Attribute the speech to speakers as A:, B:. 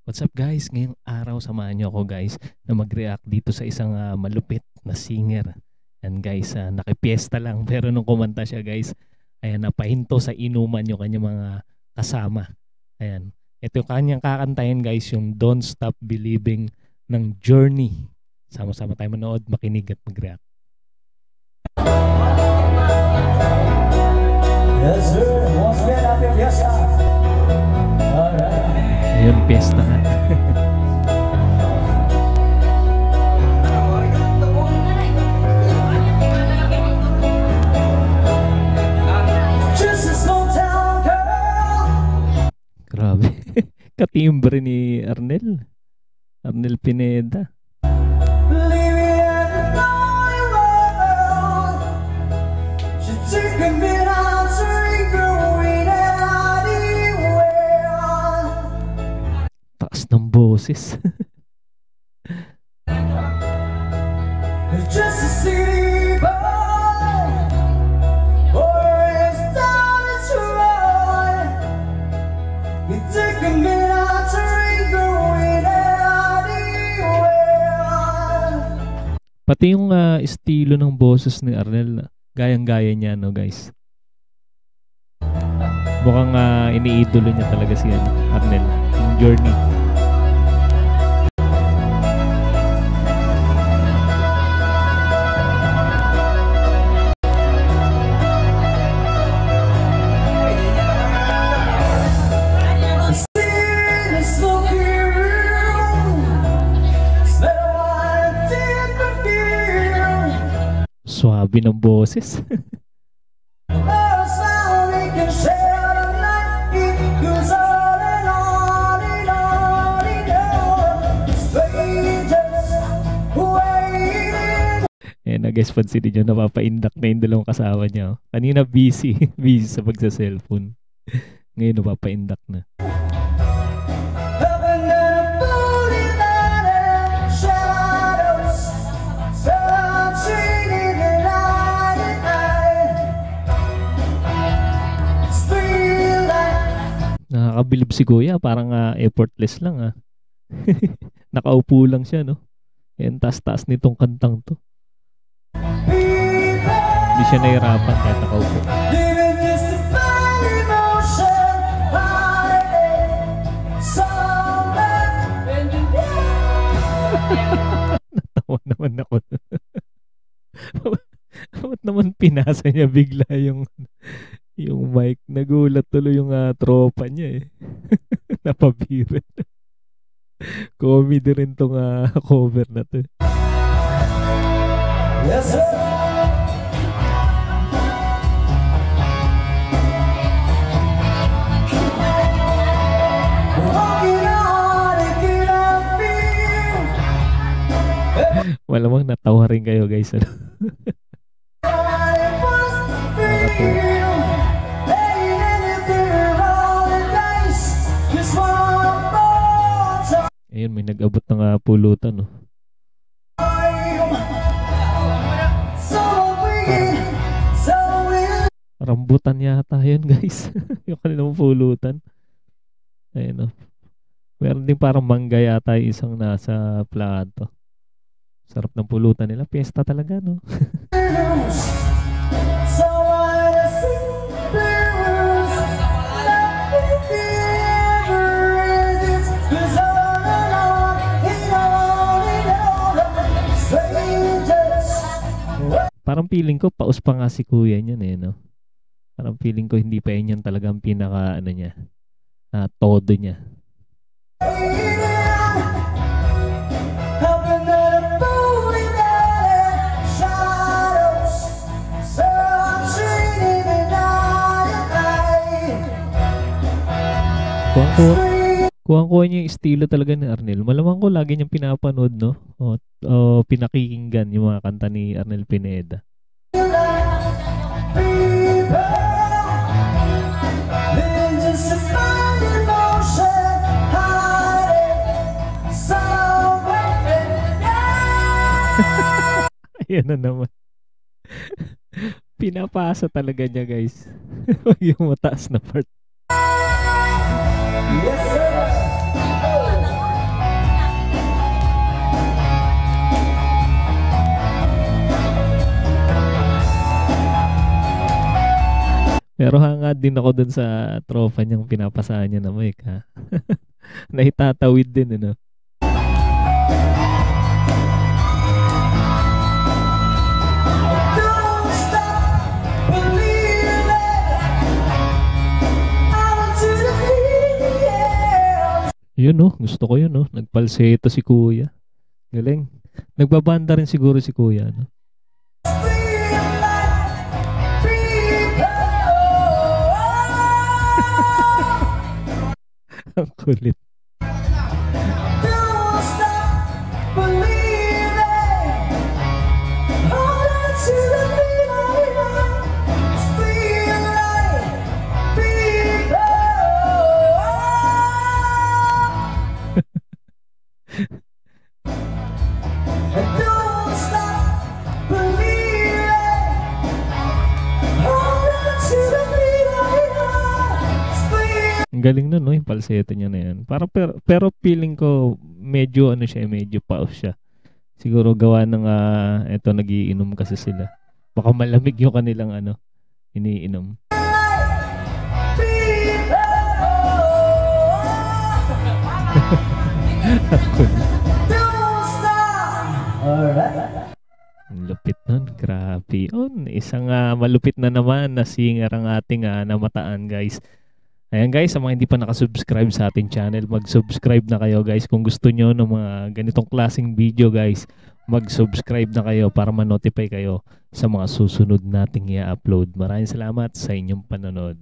A: What's up guys? Ngayong araw samahan niyo ako guys na mag-react dito sa isang malupit na singer. And guys, nakipiesta lang pero nung kumanta siya guys, ayan, napahinto sa inuman yung kanyang mga kasama. Ayan. Ito yung kanyang kakantahin guys, yung Don't Stop Believing ng Journey. Sama-sama tayo manood, makinig at mag-react.
B: Yes sir, once again, happy fiesta. Alright.
A: Ayun, piyesta nga.
B: Just a small town girl.
A: Grabe. Katimbre ni Arnel Pineda.
B: Living in a lonely world. She's taking me down to going anywhere.
A: Taas ng boses.
B: Just a city boy. Boys down its road. You're taking me down to going anywhere.
A: Pati yung estilo ng boses ni Arnel, gayang-gaya niya, no guys. Mukhang iniidolo niya talaga si Arnel, yung Journey. Swabe ng boses. Ayan na guys, pansinin nyo, napapaindak na yung dalawang kasama niya. Kanina busy sa pagsa-cellphone. Ngayon napapaindak na. Nakakabilib si Kuya, parang effortless lang Nakaupo lang siya, no? Ayan, taas-taas nitong kantang to. Hindi siya nahirapan kahit nakaupo. Natawa naman ako. Ba't naman pinasa niya bigla yung mic? Nagulat tuloy yung tropa niya Napabirit. Comedy rin tong cover na to.
B: Yes, sir.
A: Malamang natawa rin kayo guys. Ayun, may nag-abot ng pulutan, no? Rambutan yata yun, guys. Yung kanilang pulutan. Ayun, no? Meron din parang mangga yata yung isang nasa plato. Sarap ng pulutan nila. Piyesta talaga, no? Parang feeling ko paus pa nga si Kuya niyan no? Parang feeling ko hindi pa yan talaga ang pinaka niya, todo niya. Kuwang-kuha niya yung estilo talaga ni Arnel. Malamang ko lagi niyang pinapanood, no? O pinakikinggan yung mga kanta ni Arnel Pineda. Ayan na naman. Pinapasa talaga niya guys. Yung mataas na part.
B: Yes, sir.
A: Pero hanga din ako dun sa tropa niyang pinapasahan niya na mic, ha. Naitatawid din, ano.
B: Don't stop believing. I want you to feel.
A: Yun, no. Gusto ko yun, no. Nagpalseto si kuya. Galing. Nagbabanda rin siguro si kuya, no. Ang kulit.
B: Don't stop believing. Hold on to the feeling. Feel like people. Don't stop believing. Hold on to the feeling.
A: Ang galing nun, no, yung falsetto niya na yan. Pero feeling ko, medyo ano siya, medyo pause siya. Siguro gawa ng, eto, nagiinom kasi sila. Baka malamig yung kanilang, ano, iniinom.
B: Don't stop. Alright.
A: Ang lupit nun, grabe. Isang malupit na naman na singer ang ating namataan, guys. Ayan guys, sa mga hindi pa nakasubscribe sa ating channel, mag-subscribe na kayo guys. Kung gusto nyo ng mga ganitong klaseng video guys, mag-subscribe na kayo para ma-notify kayo sa mga susunod nating i-upload. Maraming salamat sa inyong panonood.